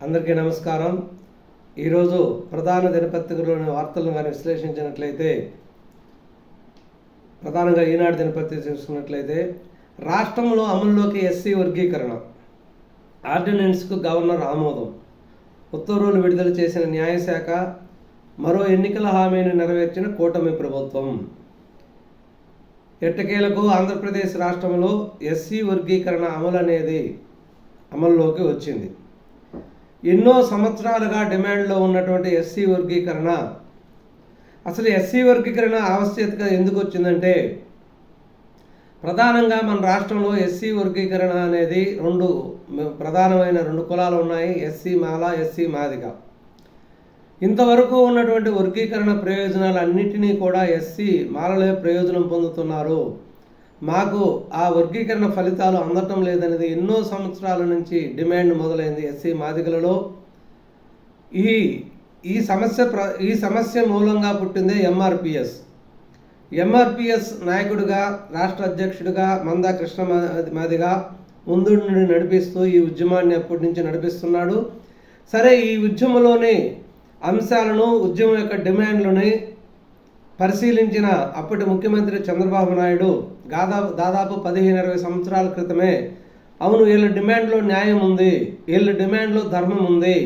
అందరికీ నమస్కారం. ఈరోజు ప్రధాన దినపత్రికలోని వార్తలను కానీ విశ్లేషించినట్లయితే, ప్రధానంగా ఈనాడు దినపత్రిక చూసుకున్నట్లయితే, రాష్ట్రంలో అమల్లోకి ఎస్సీ వర్గీకరణ, ఆర్డినెన్స్కు గవర్నర్ ఆమోదం, ఉత్తర్వులు విడుదల చేసిన న్యాయశాఖ, మరో ఎన్నికల హామీని నెరవేర్చిన కూటమి ప్రభుత్వం. ఎట్టకేలకు ఆంధ్రప్రదేశ్ రాష్ట్రంలో ఎస్సీ వర్గీకరణ అమలు అనేది అమల్లోకి వచ్చింది. ఎన్నో సంవత్సరాలుగా డిమాండ్లో ఉన్నటువంటి ఎస్సీ వర్గీకరణ, అసలు ఎస్సీ వర్గీకరణ ఆవశ్యకత ఎందుకు వచ్చిందంటే, ప్రధానంగా మన రాష్ట్రంలో ఎస్సీ వర్గీకరణ అనేది ప్రధానమైన రెండు కులాలు ఉన్నాయి, ఎస్సీ మాల, ఎస్సీ మాదిగ. ఇంతవరకు ఉన్నటువంటి వర్గీకరణ ప్రయోజనాలు అన్నింటినీ కూడా ఎస్సీ మాలలే ప్రయోజనం పొందుతున్నారు. మాకు ఆ వర్గీకరణ ఫలితాలు అందటం లేదనేది ఎన్నో సంవత్సరాల నుంచి డిమాండ్ మొదలైంది ఎస్సీ మాదిగలలో. ఈ సమస్య మూలంగా పుట్టిందే ఎంఆర్పిఎస్ నాయకుడిగా, రాష్ట్ర అధ్యక్షుడిగా మందా కృష్ణ మాదిగ ముందు నుండి నడిపిస్తూ ఈ ఉద్యమాన్ని అప్పటి నుంచి నడిపిస్తున్నాడు. సరే, ఈ ఉద్యమంలోని అంశాలను, ఉద్యమం యొక్క డిమాండ్లని పరిశీలించిన అప్పటి ముఖ్యమంత్రి చంద్రబాబు నాయుడు దాదాపు 15-20 సంవత్సరాల క్రితమే, అవును, వీళ్ళ డిమాండ్లో న్యాయం ఉంది, వీళ్ళ డిమాండ్లో ధర్మం ఉంది,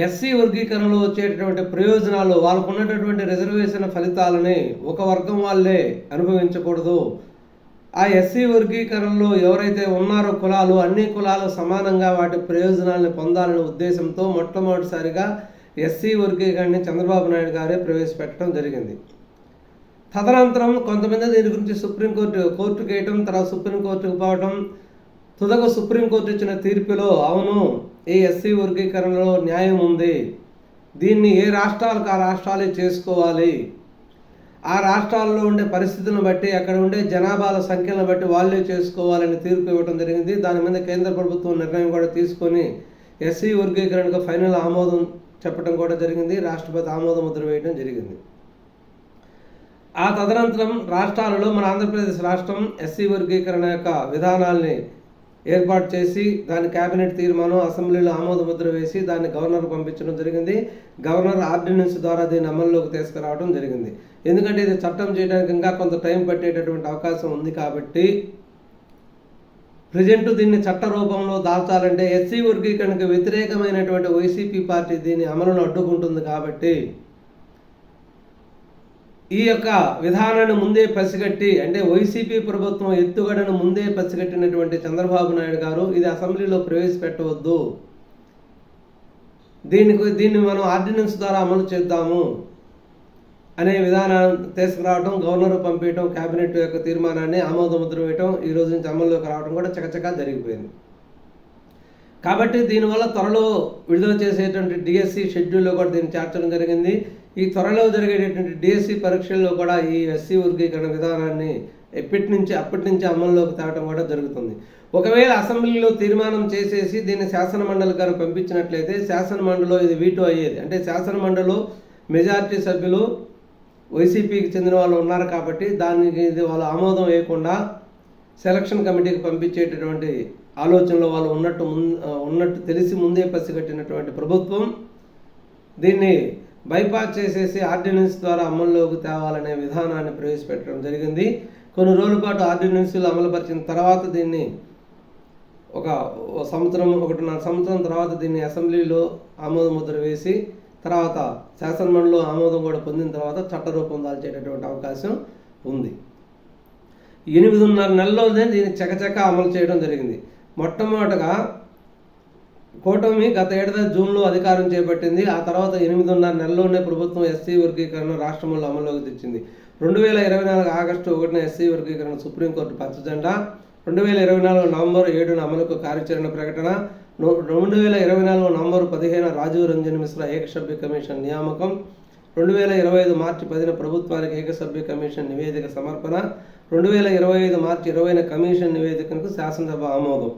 ఎస్సీ వర్గీకరణలో వచ్చేటటువంటి ప్రయోజనాలు, వాళ్ళకు ఉన్నటువంటి రిజర్వేషన్ ఫలితాలని ఒక వర్గం వాళ్ళే అనుభవించకూడదు, ఆ ఎస్సీ వర్గీకరణలో ఎవరైతే ఉన్నారో కులాలు, అన్ని కులాలు సమానంగా వాటి ప్రయోజనాలను పొందాలనే ఉద్దేశంతో మొట్టమొదటిసారిగా ఎస్సీ వర్గీకరణని చంద్రబాబు నాయుడు గారే ప్రవేశపెట్టడం జరిగింది. తదనంతరం కొంతమంది దీని గురించి కోర్టుకు వేయటం, తర్వాత సుప్రీంకోర్టుకు పోవటం, తుదకు సుప్రీంకోర్టు ఇచ్చిన తీర్పులో అవును, ఈ ఎస్సీ వర్గీకరణలో న్యాయం ఉంది, దీన్ని ఏ రాష్ట్రాలకు ఆ రాష్ట్రాలే చేసుకోవాలి, ఆ రాష్ట్రాల్లో ఉండే పరిస్థితులను బట్టి, అక్కడ ఉండే జనాభాల సంఖ్యలను బట్టి వాళ్ళే చేసుకోవాలని తీర్పు ఇవ్వడం జరిగింది. దాని మీద కేంద్ర ప్రభుత్వం నిర్ణయం కూడా తీసుకొని ఎస్సీ వర్గీకరణకు ఫైనల్ ఆమోదం చెప్పడం కూడా జరిగింది. రాష్ట్రపతి ఆమోద ముద్ర వేయడం జరిగింది. ఆ తదనంతరం రాష్ట్రాలలో మన ఆంధ్రప్రదేశ్ రాష్ట్రం ఎస్సీ వర్గీకరణ యొక్క విధానాల్ని ఏర్పాటు చేసి, దాని కేబినెట్ తీర్మానం అసెంబ్లీలో ఆమోద ముద్ర వేసి దాన్ని గవర్నర్ పంపించడం జరిగింది. గవర్నర్ ఆర్డినెన్స్ ద్వారా దీన్ని అమల్లోకి తీసుకురావడం జరిగింది. ఎందుకంటే ఇది చట్టం చేయడానికి ఇంకా కొంత టైం పట్టేటటువంటి అవకాశం ఉంది కాబట్టి, ప్రజెంట్ దీన్ని చట్ట రూపంలో దాల్చాలంటే ఎస్సీ వర్గీకరణకు వ్యతిరేకమైనటువంటి వైసీపీ పార్టీ దీని అమలును అడ్డుకుంటుంది కాబట్టి, ఈ యొక్క విధానాన్ని ముందే పసిగట్టి, అంటే వైసీపీ ప్రభుత్వం ఎత్తుగడను ముందే పసిగట్టినటువంటి చంద్రబాబు నాయుడు గారు ఇది అసెంబ్లీలో ప్రవేశపెట్టవద్దు, దీన్ని మనం ఆర్డినెన్స్ ద్వారా అమలు చేద్దాము అనే విధానాన్ని తీసుకురావడం, గవర్నర్ పంపించడం, కేబినెట్ యొక్క తీర్మానాన్ని ఆమోద ముద్ర వేయటం, ఈ రోజు నుంచి అమల్లోకి రావడం కూడా చకచకా జరిగిపోయింది. కాబట్టి దీనివల్ల త్వరలో విడుదల చేసేటువంటి డిఎస్సి షెడ్యూల్లో కూడా దీన్ని చేర్చడం జరిగింది. ఈ త్వరలో జరిగేటటువంటి డిఎస్సి పరీక్షల్లో కూడా ఈ ఎస్సీ వర్గీకరణ విధానాన్ని అప్పటి నుంచి అమల్లోకి తేవడం కూడా జరుగుతుంది. ఒకవేళ అసెంబ్లీలో తీర్మానం చేసేసి దీన్ని శాసనమండలి గారు పంపించినట్లయితే శాసనమండలిలో ఇది వీటో అయ్యేది. అంటే శాసనమండలిలో మెజారిటీ సభ్యులు వైసీపీకి చెందిన వాళ్ళు ఉన్నారు కాబట్టి దానికి వాళ్ళు ఆమోదం వేయకుండా సెలక్షన్ కమిటీకి పంపించేటటువంటి ఆలోచనలో వాళ్ళు ఉన్నట్టు తెలిసి ముందే పసిగట్టినటువంటి ప్రభుత్వం దీన్ని బైపాస్ చేసేసి ఆర్డినెన్స్ ద్వారా అమల్లోకి తేవాలనే విధానాన్ని ప్రవేశపెట్టడం జరిగింది. కొన్ని రోజుల పాటు ఆర్డినెన్స్లు అమలుపరిచిన తర్వాత దీన్ని ఒకటిన్నర సంవత్సరం తర్వాత దీన్ని అసెంబ్లీలో ఆమోద ముద్ర వేసి, తర్వాత శాసనమండలిలో ఆమోదం కూడా పొందిన తర్వాత చట్టరూపం దాల్చేటటువంటి అవకాశం ఉంది. 8.5 నెలల్లోనే దీన్ని చకచక అమలు చేయడం జరిగింది. మొట్టమొదటగా కూటమి గత ఏడాది జూన్లో అధికారం చేపట్టింది. ఆ తర్వాత 8.5 నెలల్లోనే ప్రభుత్వం ఎస్సీ వర్గీకరణ రాష్ట్రంలో అమల్లోకి తెచ్చింది. 2024 ఆగస్టు 1న ఎస్సీ వర్గీకరణ సుప్రీంకోర్టు పచ్చజెండా, 2024 నవంబర్ 7న అమలుకు కార్యాచరణ ప్రకటన, 2024 నవంబర్ 15న రాజీవ్ రంజన్ మిశ్రా ఏకసభ్య కమిషన్ నియామకం, 2025 మార్చి 10న ప్రభుత్వానికి ఏకసభ్య కమిషన్ నివేదిక సమర్పణ, 2025 మార్చి 20న కమిషన్ నివేదికకు శాసనసభ ఆమోదం,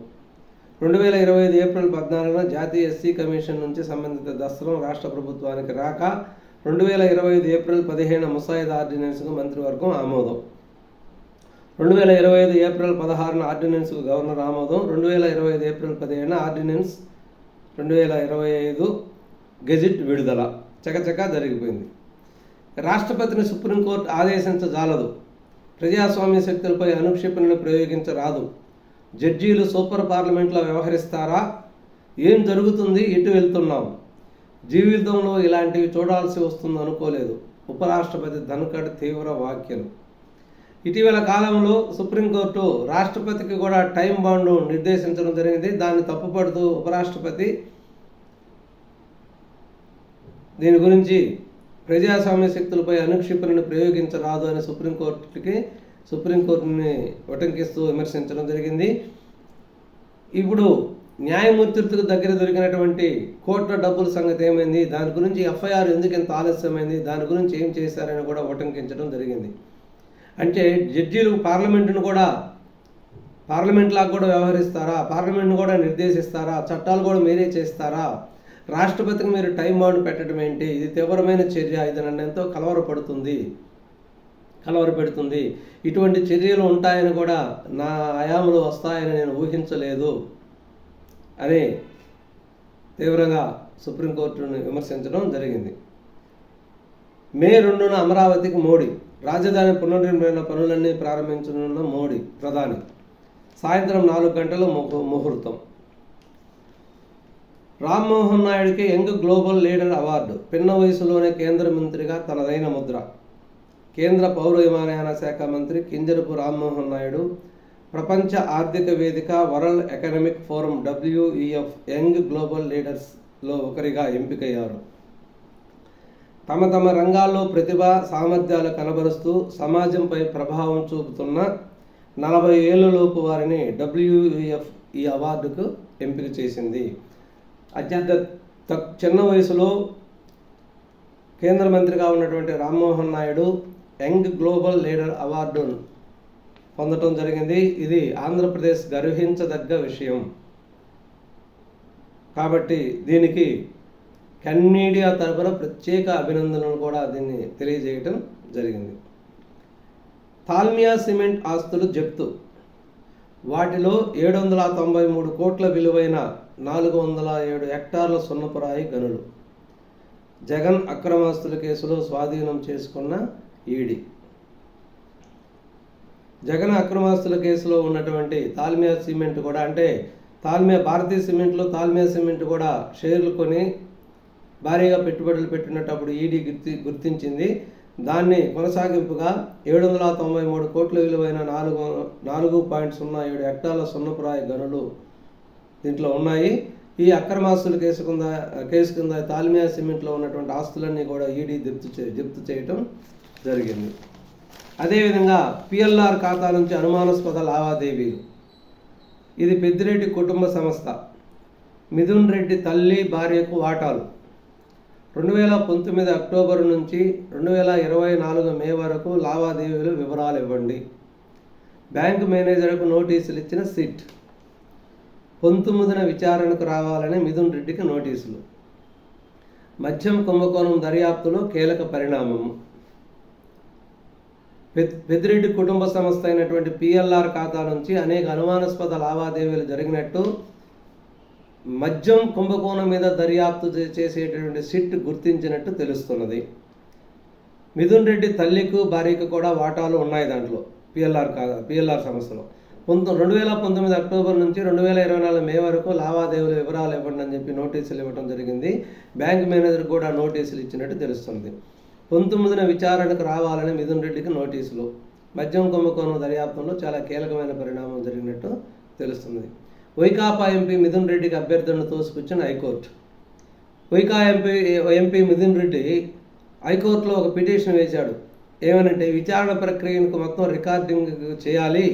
2025 ఏప్రిల్ 14న జాతీయ ఎస్సీ కమిషన్ నుంచి సంబంధిత దస్త్రం రాష్ట్ర ప్రభుత్వానికి రాక, 2025 ఏప్రిల్ 15న ముసాయిదా ఆర్డినెన్స్కు మంత్రివర్గం ఆమోదం, 2025 ఏప్రిల్ 16న ఆర్డినెన్స్కు గవర్నర్ ఆమోదం, 2025 ఏప్రిల్ 15న ఆర్డినెన్స్ 2025 గెజిట్ విడుదల చకచకా జరిగిపోయింది. రాష్ట్రపతిని సుప్రీంకోర్టు ఆదేశించజాలదు. ప్రజాస్వామ్య శక్తులపై అనుక్షేపణలు ప్రయోగించరాదు. జడ్జీలు సూపర్ పార్లమెంట్లో వ్యవహరిస్తారా? ఏం జరుగుతుంది? ఎటు వెళ్తున్నాం? జీవితంలో ఇలాంటివి చూడాల్సి వస్తుంది అనుకోలేదు. ఉపరాష్ట్రపతి ధన్ఖడ్ తీవ్ర వ్యాఖ్యలు. ఇటీవల కాలంలో సుప్రీంకోర్టు రాష్ట్రపతికి కూడా టైం బాండ్ నిర్దేశించడం జరిగింది. దాన్ని తప్పుపడుతూ ఉపరాష్ట్రపతి దీని గురించి ప్రజాస్వామ్య శక్తులపై అనుక్షిపణను ప్రయోగించరాదు అని సుప్రీంకోర్టుని ఉటంకిస్తూ విమర్శించడం జరిగింది. ఇప్పుడు న్యాయమూర్తులకు దగ్గర దొరికినటువంటి కోట్ల డబ్బుల సంగతి ఏమైంది, దాని గురించి ఎఫ్ఐఆర్ ఎందుకు ఇంత ఆలస్యమైంది, దాని గురించి ఏం చేశారని కూడా ఉటంకించడం జరిగింది. అంటే జడ్జీలు పార్లమెంట్లాగా కూడా వ్యవహరిస్తారా? పార్లమెంట్ను కూడా నిర్దేశిస్తారా? చట్టాలు కూడా మీరే చేస్తారా? రాష్ట్రపతికి మీరు టైం బాండ్ పెట్టడం ఏంటి? ఇది తీవ్రమైన చర్య. ఇది నన్ను ఎంతో కలవరపెడుతుంది. ఇటువంటి చర్యలు ఉంటాయని కూడా నా హయాంలో వస్తాయని నేను ఊహించలేదు అని తీవ్రంగా సుప్రీంకోర్టును విమర్శించడం జరిగింది. మే 2న అమరావతికి మోడీ. రాజధాని పునర్నిర్మాణ పనులన్నీ ప్రారంభించనున్న మోడీ ప్రధాని. సాయంత్రం 4 గంటల ముహూర్తం. రామ్మోహన్ నాయుడికి యంగ్ గ్లోబల్ లీడర్ అవార్డు. పిన్న వయసులోనే కేంద్ర మంత్రిగా తనదైన ముద్ర. కేంద్ర పౌర విమానయాన శాఖ మంత్రి కింజరపు రామ్మోహన్ నాయుడు ప్రపంచ ఆర్థిక వేదిక world economic forum WEF young global లీడర్స్లో ఒకరిగా ఎంపికయ్యారు. తమ రంగాల్లో ప్రతిభ సామర్థ్యాలు కనబరుస్తూ సమాజంపై ప్రభావం చూపుతున్న 40 ఏళ్లలోపు వారిని WEF ఈ అవార్డుకు ఎంపిక చేసింది. అత్యంత చిన్న వయసులో కేంద్ర మంత్రిగా ఉన్నటువంటి Rammohan Naidu young global leader అవార్డును పొందడం జరిగింది. ఇది ఆంధ్రప్రదేశ్ గర్వించదగ్గ విషయం. కాబట్టి దీనికి కన్నీడియా తరపున ప్రత్యేక అభినందనలు కూడా దీన్ని తెలియజేయటం జరిగింది. తాల్మియా సిమెంట్ ఆస్తులు జప్తు. వాటిలో 793 కోట్ల విలువైన 407 హెక్టార్ల సున్నపురాయి గనులు. జగన్ అక్రమాస్తుల కేసులో స్వాధీనం చేసుకున్న ఈడీ. జగన్ అక్రమాస్తుల కేసులో ఉన్నటువంటి తాల్మియా సిమెంట్ కూడా, అంటే భారతీయ సిమెంట్లో తాల్మియా సిమెంట్ కూడా షేర్లు కొని భారీగా పెట్టుబడులు పెట్టినప్పుడు ఈడీ గుర్తించింది. దాన్ని కొనసాగింపుగా 793 కోట్ల విలువైన 4.07 హెక్టార్ల సున్నపురాయి గనులు దీంట్లో ఉన్నాయి. ఈ అక్రమాస్తుల కేసు కింద తాల్మియా సిమెంట్లో ఉన్నటువంటి ఆస్తులన్నీ కూడా ఈడీ జప్తు చేయటం జరిగింది. అదేవిధంగా PLR ఖాతా నుంచి అనుమానాస్పద లావాదేవీలు. ఇది పెద్దిరెడ్డి కుటుంబ సంస్థ. మిథున్ రెడ్డి తల్లి భార్యకు వాటాలు. 2019 అక్టోబర్ నుంచి 2024 మే వరకు లావాదేవీల వివరాలు ఇవ్వండి. బ్యాంకు మేనేజర్కు నోటీసులు ఇచ్చిన సిట్. 19న విచారణకు రావాలని మిథున్ రెడ్డికి నోటీసులు. మద్యం కుంభకోణం దర్యాప్తులో కీలక పరిణామం. పెద్దిరెడ్డి కుటుంబ సంస్థ అయినటువంటి PLR ఖాతా నుంచి అనేక అనుమానాస్పద లావాదేవీలు జరిగినట్టు మద్యం కుంభకోణం మీద దర్యాప్తు చేసేటటువంటి సిట్ గుర్తించినట్టు తెలుస్తున్నది. మిథున్ రెడ్డి తల్లికు భార్యకు కూడా వాటాలు ఉన్నాయి దాంట్లో PLR సంస్థలో. 2019 అక్టోబర్ నుంచి 2024 మే వరకు లావాదేవీల వివరాలు ఇవ్వండి అని చెప్పి నోటీసులు ఇవ్వడం జరిగింది. బ్యాంక్ మేనేజర్ కూడా నోటీసులు ఇచ్చినట్టు తెలుస్తుంది. 19న విచారణకు రావాలని మిథున్ రెడ్డికి నోటీసులు. మద్యం కుంభకోణం దర్యాప్తులో చాలా కీలకమైన పరిణామం జరిగినట్టు తెలుస్తుంది. వైకాపా ఎంపీ మిథున్ రెడ్డికి అభ్యర్థులను తోసిపుచ్చిన హైకోర్టు. ఎంపీ మిథున్ రెడ్డి హైకోర్టులో ఒక పిటిషన్ వేశాడు. ఏమనంటే విచారణ ప్రక్రియకు మొత్తం రికార్డింగ్ చేయాలి,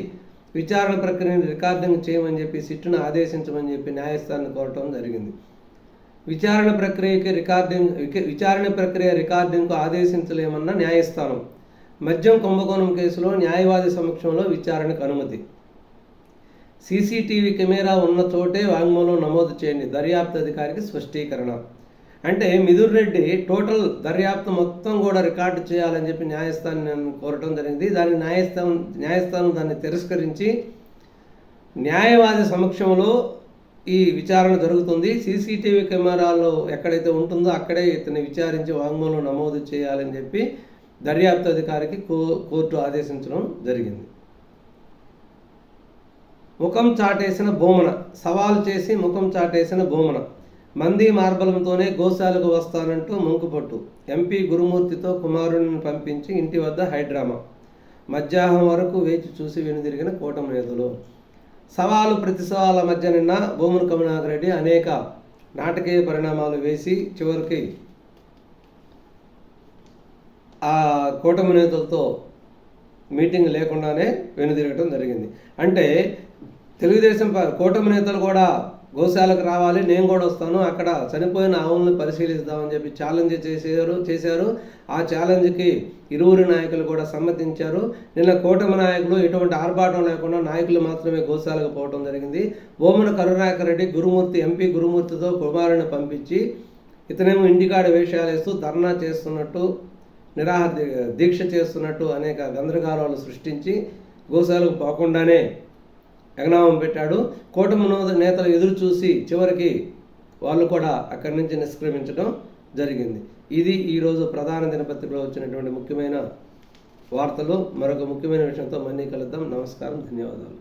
విచారణ ప్రక్రియను రికార్డింగ్ చేయమని చెప్పి సిట్టును ఆదేశించమని చెప్పి న్యాయస్థానాన్ని కోరటం జరిగింది. విచారణ ప్రక్రియ రికార్డింగ్కు ఆదేశించలేమన్న న్యాయస్థానం. మద్యం కుంభకోణం కేసులో న్యాయవాది సమక్షంలో విచారణకు అనుమతి. CCTV కెమెరా ఉన్న చోటే వాంగ్మూలం నమోదు చేయండి, దర్యాప్తు అధికారికి స్పష్టీకరణ. అంటే మిథున్ రెడ్డి టోటల్ దర్యాప్తు మొత్తం కూడా రికార్డు చేయాలని చెప్పి న్యాయస్థానాన్ని కోరటం జరిగింది. దాన్ని న్యాయస్థానం దాన్ని తిరస్కరించి న్యాయవాది సమక్షంలో ఈ విచారణ జరుగుతుంది. సీసీటీవీ కెమెరాల్లో ఎక్కడైతే ఉంటుందో అక్కడే ఇతన్ని విచారించి వాంగ్మూలం నమోదు చేయాలని చెప్పి దర్యాప్తు అధికారికి కోర్టు ఆదేశించడం జరిగింది. ముఖం చాటేసిన భూమన, సవాలు చేసి ముఖం చాటేసిన భూమన. మంది మార్బలంతోనే గోశాలకు వస్తానంటూ ముంకుపట్టు. ఎంపీ గురుమూర్తితో కుమారుడిని పంపించి ఇంటి వద్ద హైడ్రామా. మధ్యాహ్నం వరకు వేచి చూసి వెనుదిరిగిన కూటమి నేతలు. సవాలు ప్రతి సవాళ్ళ మధ్య నిన్న భూమన కమలాకర్ రెడ్డి అనేక నాటకీయ పరిణామాలు వేసి చివరికి ఆ కూటమి నేతలతో మీటింగ్ లేకుండానే వెనుదిరగటం జరిగింది. అంటే తెలుగుదేశం కూటమి నేతలు కూడా గోశాలకు రావాలి, నేను కూడా వస్తాను, అక్కడ చనిపోయిన ఆవులను పరిశీలిస్తామని చెప్పి ఛాలెంజ్ చేశారు. ఆ ఛాలెంజ్కి ఇరువురు నాయకులు కూడా సమ్మతించారు. నిన్న కూటమి నాయకులు ఎటువంటి ఆర్భాటం లేకుండా నాయకులు మాత్రమే గోశాలకు పోవడం జరిగింది. భూమన కరుణాకర్ రెడ్డి ఎంపీ గురుమూర్తితో కుమారుని పంపించి ఇతనేమో ఇంటికాడ వేషాలు వేస్తూ ధర్నా చేస్తున్నట్టు, నిరాహార దీక్ష చేస్తున్నట్టు అనేక గందరగోళాలు సృష్టించి గోశాలకు పోకుండానే ఎగనామం పెట్టాడు. కూటమి నేతలు ఎదురు చూసి చివరికి వాళ్ళు కూడా అక్కడి నుంచి నిష్క్రమించడం జరిగింది. ఇది ఈరోజు ప్రధాన దినపత్రికలో వచ్చినటువంటి ముఖ్యమైన వార్తలు. మరొక ముఖ్యమైన విషయంతో మళ్ళీ కలుద్దాం. నమస్కారం, ధన్యవాదాలు.